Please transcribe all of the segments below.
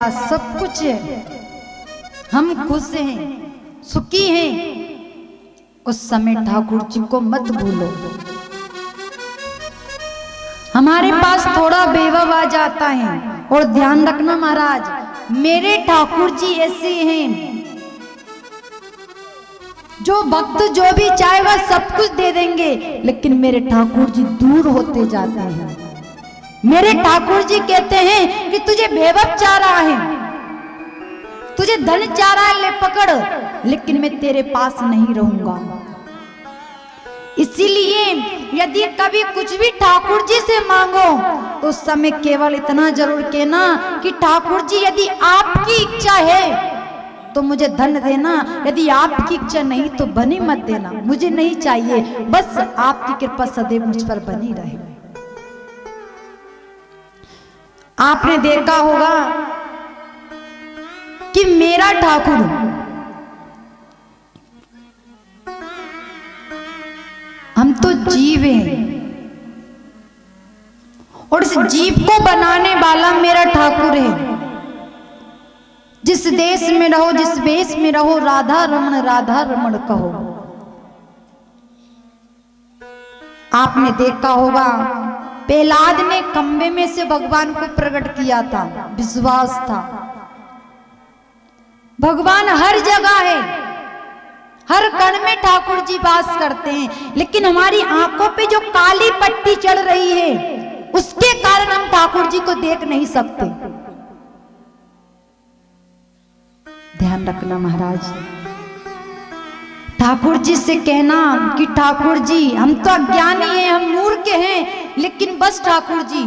सब कुछ है, हम खुश हैं, सुखी हैं। उस समय ठाकुर जी को मत भूलो। हमारे पास थोड़ा बेवब आ जाता है, और ध्यान रखना महाराज, मेरे ठाकुर जी ऐसे हैं जो भक्त जो भी चाहे वह सब कुछ दे देंगे, लेकिन मेरे ठाकुर जी दूर होते जाते हैं। मेरे ठाकुर जी कहते हैं कि तुझे बेवब चाह रहा है, तुझे धन चाह रहा है, ले पकड़, लेकिन मैं तेरे पास नहीं रहूंगा। इसीलिए यदि कभी कुछ भी ठाकुर जी से मांगो तो उस समय केवल इतना जरूर कहना कि ठाकुर जी यदि आपकी इच्छा है तो मुझे धन देना, यदि आपकी इच्छा नहीं तो बनी मत देना, मुझे नहीं चाहिए, बस आपकी कृपा सदैव मुझ पर बनी रहे। आपने देखा होगा कि मेरा ठाकुर हम तो जीव हैं, और इस जीव को बनाने वाला मेरा ठाकुर है। जिस देश में रहो, जिस वेश में रहो, राधा रमण कहो। आपने देखा होगा प्रहलाद ने खंबे में से भगवान को प्रकट किया था, विश्वास था। भगवान हर जगह है, हर कण में ठाकुर जी वास करते हैं, लेकिन हमारी आंखों पे जो काली पट्टी चढ़ रही है उसके कारण हम ठाकुर जी को देख नहीं सकते। ध्यान रखना महाराज, ठाकुर जी से कहना कि ठाकुर जी हम तो अज्ञानी हैं, हम मूर्ख हैं, लेकिन बस ठाकुर जी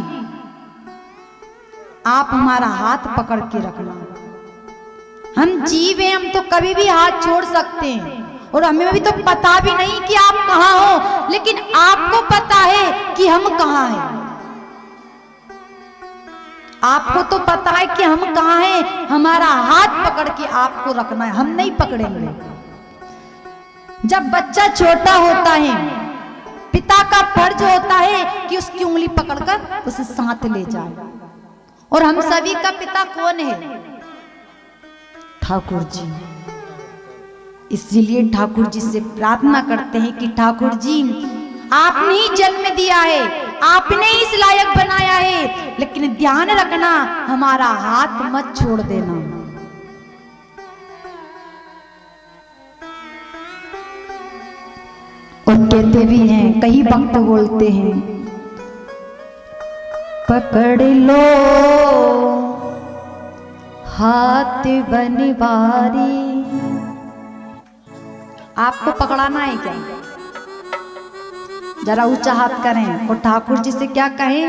आप हमारा हाथ पकड़ के रखना। हम जीव हैं, हम तो कभी भी हाथ छोड़ सकते हैं, और हमें भी तो पता भी नहीं कि आप कहाँ हो, लेकिन आपको पता है कि हम कहाँ हैं। आपको तो पता है कि हम कहाँ हैं, हमारा हाथ पकड़ के आपको रखना है, हम नहीं पकड़ेंगे। जब बच्चा छोटा होता है, पिता का फर्ज होता है कि उसकी उंगली पकड़कर उसे साथ ले जाए, और हम सभी का पिता कौन है? ठाकुर जी। इसीलिए ठाकुर जी से प्रार्थना करते हैं कि ठाकुर जी आपने ही जन्म दिया है, आपने ही इस लायक बनाया है, लेकिन ध्यान रखना हमारा हाथ मत छोड़ देना। और कहते भी हैं, कई भक्त बोलते हैं, पकड़ लो हाथ बनवारी। आपको पकड़ाना है क्या? जरा ऊंचा हाथ करें और ठाकुर जी से क्या कहें?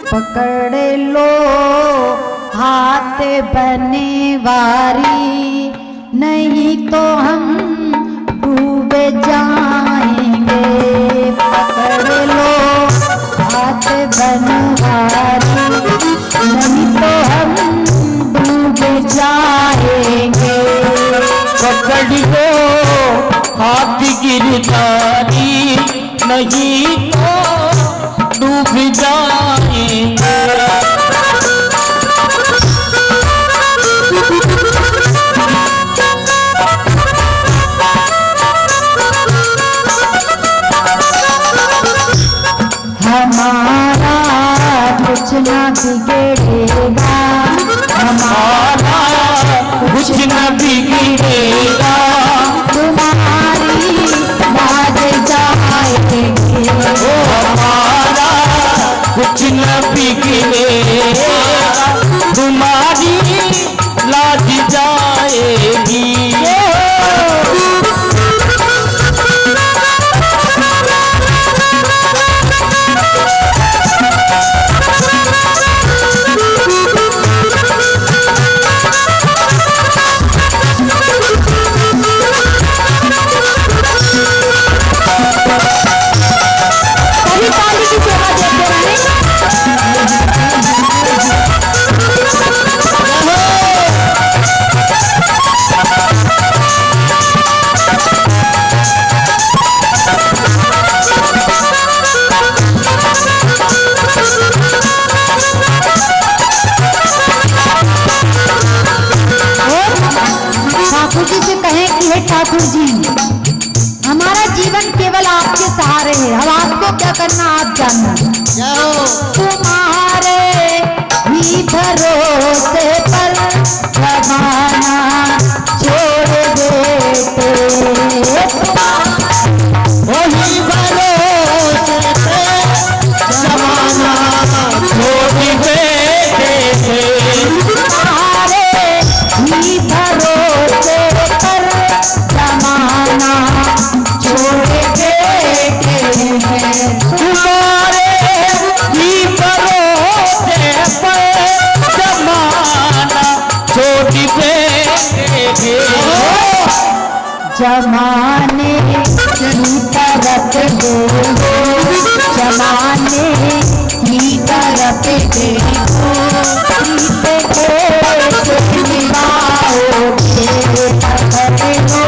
पकड़ लो हाथ बनवारी, नहीं तो हम डूब जाएंगे। पकड़ लो हाथ बनवारी, नहीं तो हम डूब जाएंगे। पकड़ लो हाथ गिरधारी, नहीं तो डूब जाएंगे। हमारा कुछ ना बिगड़ेगा, हमारा कुछ न बिगड़ेगा, तुम्हारी बात जाएंगे। हमारा कुछ न बिगड़ेगा, तुम्हारी लाज जाएगी। ठाकुर जी, हमारा जीवन केवल आपके सहारे है। अब आपको क्या करना आप जानना। तुम्हारे ही भरोसे पर जमाना छोड़ देते, वही भरोसे पे जमाना छोड़ देते, तुम्हारे ही भरोसे पर जमाना छोड़ देते हैं। तुम्हारे ही भरोसे पर जमाना छोड़ देते, जमाने की तरफ देखो, जमाने की तरफ देखो,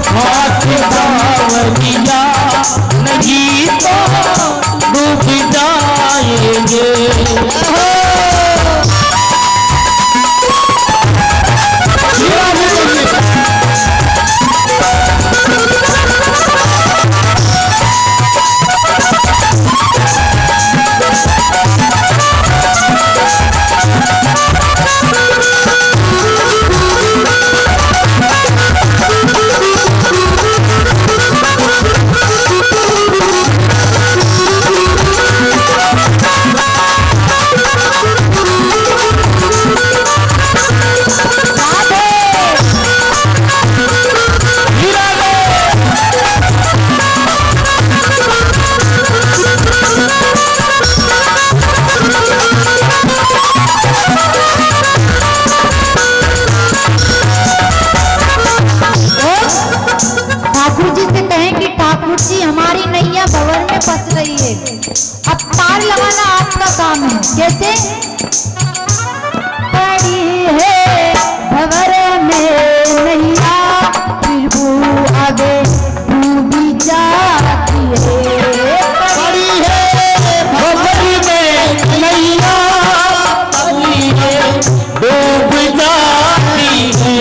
हाथ बावलिया नहीं तो डूब जाएंगे। हमारी नैया भंवर में फंस रही है, अब पार लगाना आपका काम है। कैसे? पड़ी है भंवर में नैया, फिर वो आगे डूबी जाती है। पड़ी है भंवर में नैया, पड़ी है डूब जाती है।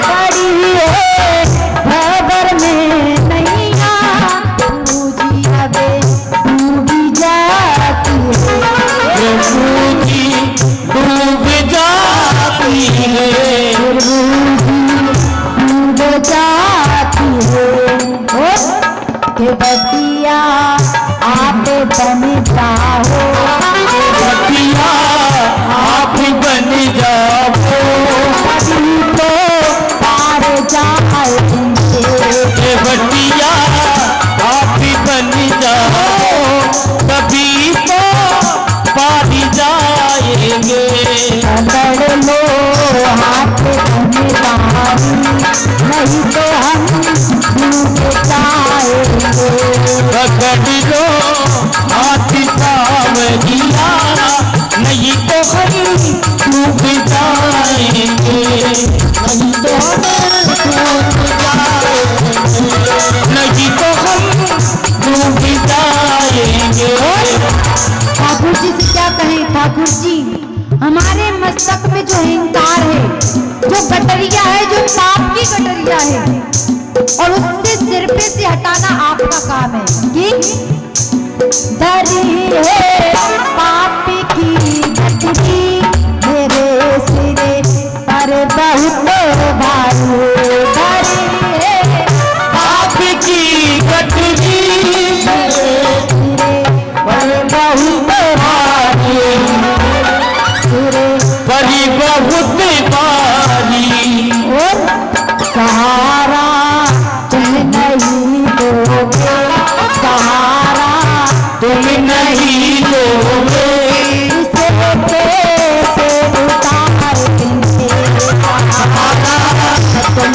पड़ी है भंवर में नैया, डूबी आगे डूबी जाती है। प्रभुजी डूब जाती है, डूब जाती है। के बतिया आप बन जाओ, बतिया आप बन जाओ, अभी तो पार जाए तुमसे। ये बतिया आप बन जाओ, तभी तो पार जाएंगे। पकड़ लो हाथ धन्यवादी, नहीं तो हम डूब जाएंगे। पकड़ लो हाथ सावरिया, नहीं तो हम डूब जाएंगे, नहीं तो हम डूब जाएंगे, नहीं तो हम डूब जाएंगे। ठाकुर जी से क्या कहें। ठाकुर जी, हमारे मस्तक में जो अहंकार है, जो गटरिया है, जो पाप की गटरिया है, और उससे सिर पे से हटाना आपका काम है। कि धरी है पाप की गटरी मेरे सिरे पर बहुत भारी, धरी है पाप की गठरी मेरे सिरे पर बहुत भारी, सिरे बड़ी बहुत बारी, और सहारा तुम नहीं दोगे, सहारा तुम नहीं लोगे, इसे पैसे उतार देंगे, सहारा तुम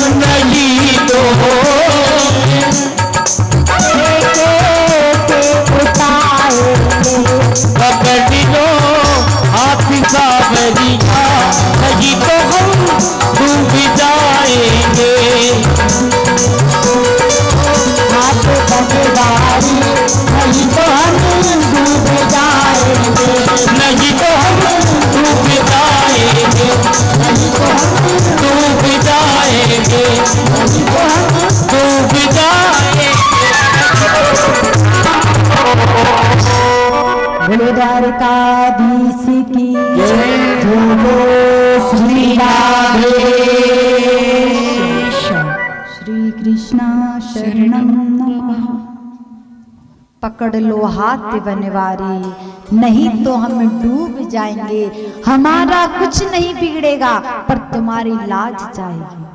बोलो द्वारकाधीश की जय। बोलो श्री राधे श्री कृष्णा शरणम नमः। पकड़ लो हाथ बनवारी, नहीं तो हम डूब जाएंगे। हमारा कुछ नहीं बिगड़ेगा पर तुम्हारी लाज जाएगी।